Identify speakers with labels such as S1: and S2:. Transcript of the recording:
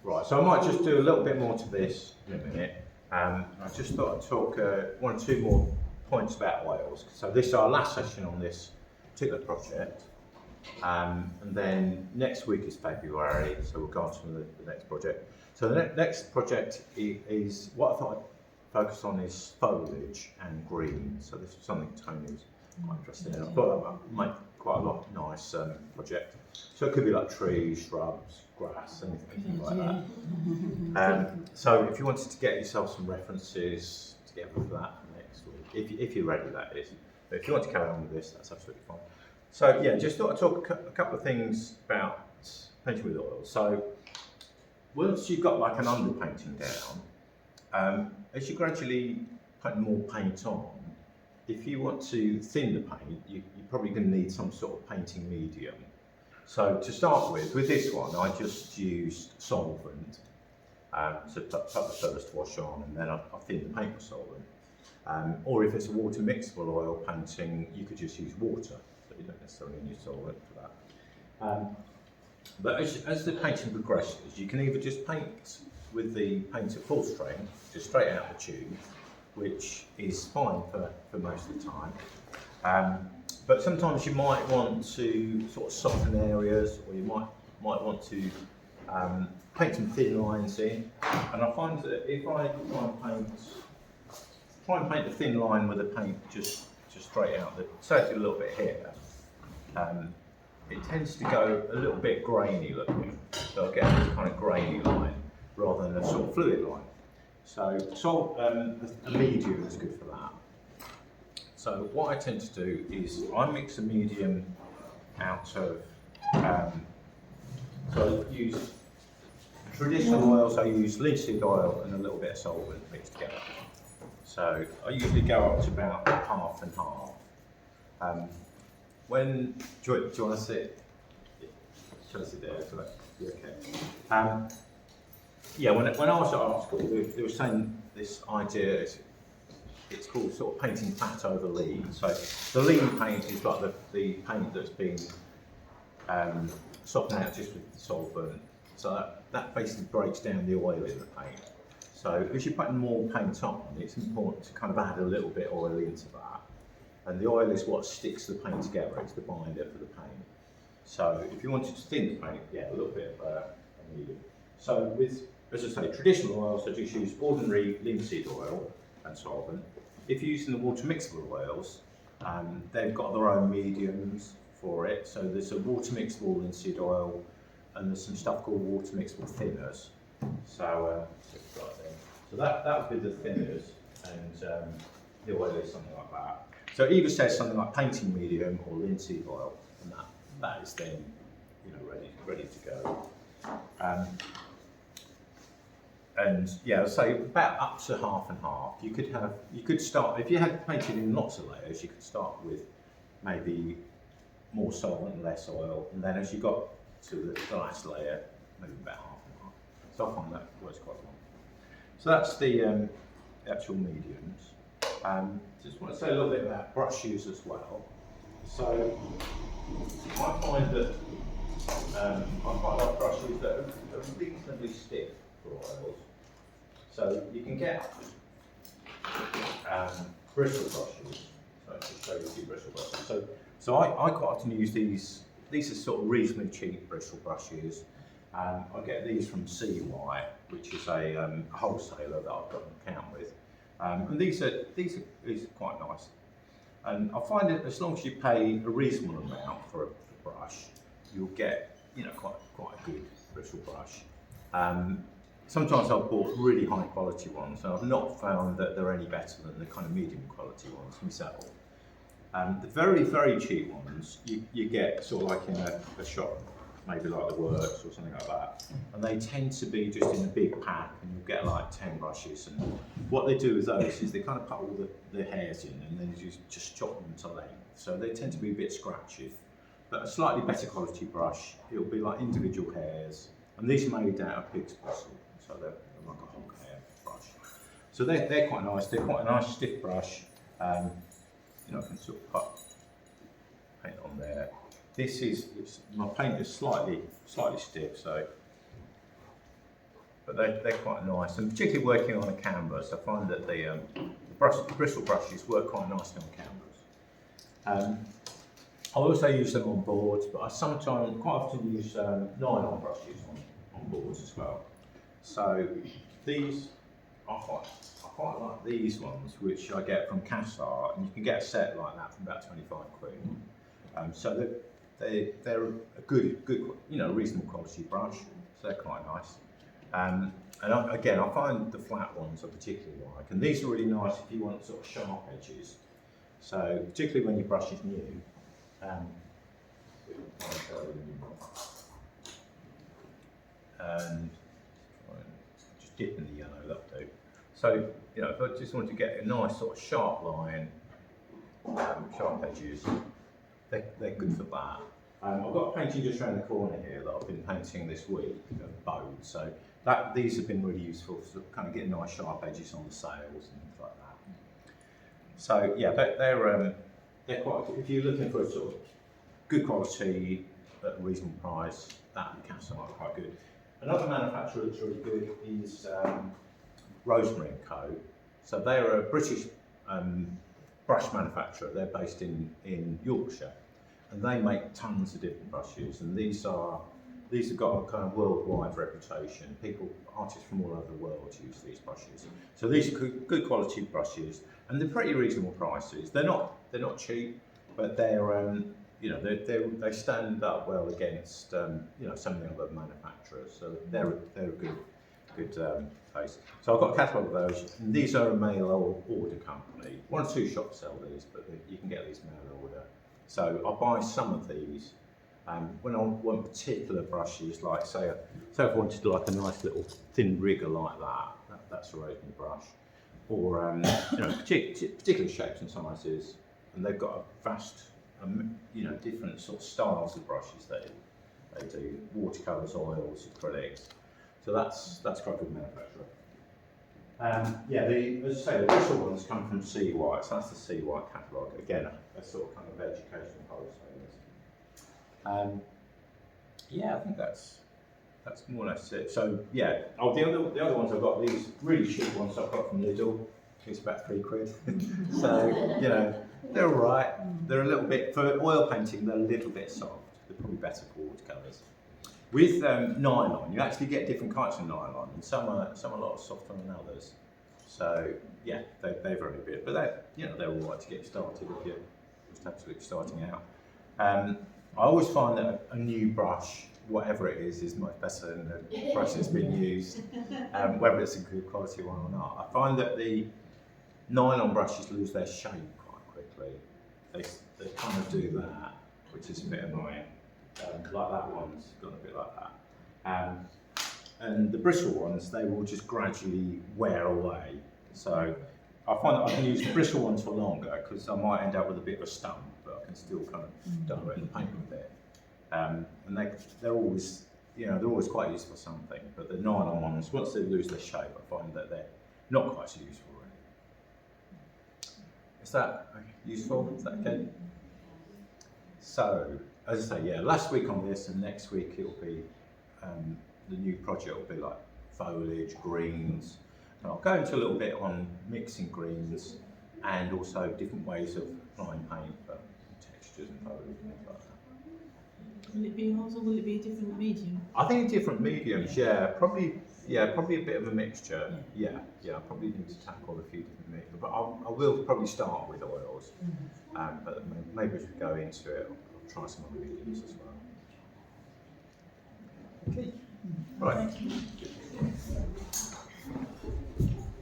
S1: Right, so I might just do a little bit more to this in a minute. I just thought I'd talk one or two more points about oils. So this is our last session on this particular project. And then next week is February, so we'll go on to the next project. So the next project is what I thought I'd focus on is foliage and green. So this is something Tony's quite interested in. I thought that might make quite a lot nice project. So it could be like trees, shrubs, grass, anything like that. So if you wanted to get yourself some references together for that for next week, if you're ready, that is. But if you want to carry on with this, that's absolutely fine. So yeah, just thought I'd talk a couple of things about painting with oil. So once you've got like an underpainting down, as you gradually put more paint on, if you want to thin the paint, you're probably going to need some sort of painting medium. So to start with this one, I just used solvent. So put the first wash on, and then I thin the paint with solvent. Or if it's a water mixable oil painting, you could just use water. So you don't necessarily need solvent for that. But as the painting progresses, you can either just paint with the paint at full strength, just straight out the tube, which is fine for most of the time. But sometimes you might want to sort of soften areas, or you might want to paint some thin lines in. And I find that if I try and paint the thin line with the paint just straight out, say it's a little bit here, it tends to go a little bit grainy looking. So I get this kind of grainy line rather than a sort of fluid line. So a medium is good for that. So what I tend to do is I mix a medium out of, so I use traditional oils, I use linseed oil and a little bit of solvent mixed together. So I usually go up to about half and half. Do you want to sit? Shall I sit there? Okay. Yeah, when I was at art school, they were saying this idea, it's called sort of painting fat over lean. So the lean paint is like the paint that's been softened out just with solvent. So that basically breaks down the oil in the paint. So as you're putting more paint on, it's important to kind of add a little bit of oil into that. And the oil is what sticks the paint together, it's the binder for the paint. So if you wanted to thin the paint, yeah, a little bit of a medium. So with, as I say, traditional oils, I just use ordinary linseed oil and solvent. If you're using the water mixable oils, they've got their own mediums for it. So there's a water mixable linseed oil, and there's some stuff called water mixable thinners. So that would be the thinners, and the oil is something like that. So it either says something like painting medium or linseed oil, and that is then ready to go. And yeah, so about up to half and half. You could start, if you had painted in lots of layers, you could start with maybe more solvent and less oil, and then as you got to the last layer, maybe about half and half. So I find that works quite well. So that's the actual mediums. Just want to say a little bit about brushes as well. So I find that I quite like brushes that are reasonably stiff for oils. So you can get bristle brushes. So I'll just show you a few bristle brushes. So I quite often use these. These are sort of reasonably cheap bristle brushes. I get these from CY, which is a wholesaler that I've got an account with. And these are quite nice. And I find that as long as you pay a reasonable amount for a brush, you'll get quite a good bristle brush. Sometimes I've bought really high quality ones, and I've not found that they're any better than the kind of medium quality ones myself. The very, very cheap ones you get sort of like in a shop, maybe like the Works or something like that, and they tend to be just in a big pack, and you'll get like 10 brushes. And what they do with those is they kind of put all the hairs in, and then you just chop them to length. So they tend to be a bit scratchy. But a slightly better quality brush, it'll be like individual hairs, and these are made out of pig's bristle, so they're like a hog hair brush. So they're quite nice. They're quite a nice stiff brush. I can sort of put paint on there. My paint is slightly stiff, so but they're quite nice, and particularly working on a canvas, I find that the bristle brushes work quite nicely on canvas. I also use them on boards, but I sometimes, quite often use nylon brushes on boards as well. So these, I quite like these ones, which I get from Cassar, and you can get a set like that for about 25 quid. So they're a good, reasonable quality brush, so they're quite nice. And again, I find the flat ones I particularly like, and these are really nice if you want sort of sharp edges. So particularly when your brush is new, and just dip in the yellow, that'll do. So, if I just want to get a nice sort of sharp line, sharp edges, they're good for that. I've got a painting just around the corner here that I've been painting this week of bows, so these have been really useful for kind of getting nice sharp edges on the sails and things like that. So yeah, they're quite good. If you're looking for a sort of good quality at a reasonable price, that and Cassar are quite good. Another manufacturer that's really good is Rosemary & Co. So they're a British brush manufacturer. They're based in Yorkshire, and they make tons of different brushes. And these have got a kind of worldwide reputation. Artists from all over the world use these brushes. So these are good quality brushes, and they're pretty reasonable prices. They're not cheap, but they stand up well against some of the other manufacturers. So they're a good place. So I've got a catalogue of those, and these are a mail order company. 1 or 2 shops sell these, but you can get these mail order. So I buy some of these. When I want particular brushes, like say if I wanted like a nice little thin rigger like that's a Rosemary brush, or particular shapes and sizes, and they've got a vast, different sort of styles of brushes they do, watercolours, oils, acrylics. So that's quite a good manufacturer. As I say, the bristle ones come from C White, so that's the C White catalogue. Again, a sort of kind of educational wholesalers. I think that's more or less it. So yeah, the other ones I've got, these really cheap ones I've got from Lidl. It's about £3. So they're all right. They're a little bit, for oil painting, they're a little bit soft. They're probably better for watercolours. With nylon, you actually get different kinds of nylon, and some are a lot softer than others. So yeah, they vary a bit, but they're all right to get started if you're just absolutely starting out. I always find that a new brush, whatever it is much better than the brush that's been used, whether it's a good quality one or not. I find that the nylon brushes lose their shape quite quickly. They kind of do that, which is a bit annoying. Like that one's got a bit like that. And the bristle ones, they will just gradually wear away. So I find that I can use the bristle ones for longer because I might end up with a bit of a stump, but I can still kind of direct the paint with it. And they're always, they're always quite useful for something. But the nylon ones, once they lose their shape, I find that they're not quite so useful. Really. Is that useful? Is that okay? So, as I say, last week on this, and next week it'll be the new project will be like foliage, greens. And I'll go into a little bit on mixing greens and also different ways of applying paint for textures and foliage and things like that.
S2: Will it be a different medium?
S1: I think different mediums, probably a bit of a mixture. Yeah, I probably need to tackle a few different mediums, but I will probably start with oils. But maybe as we go into it, I'll try some other mediums as well. Okay, right.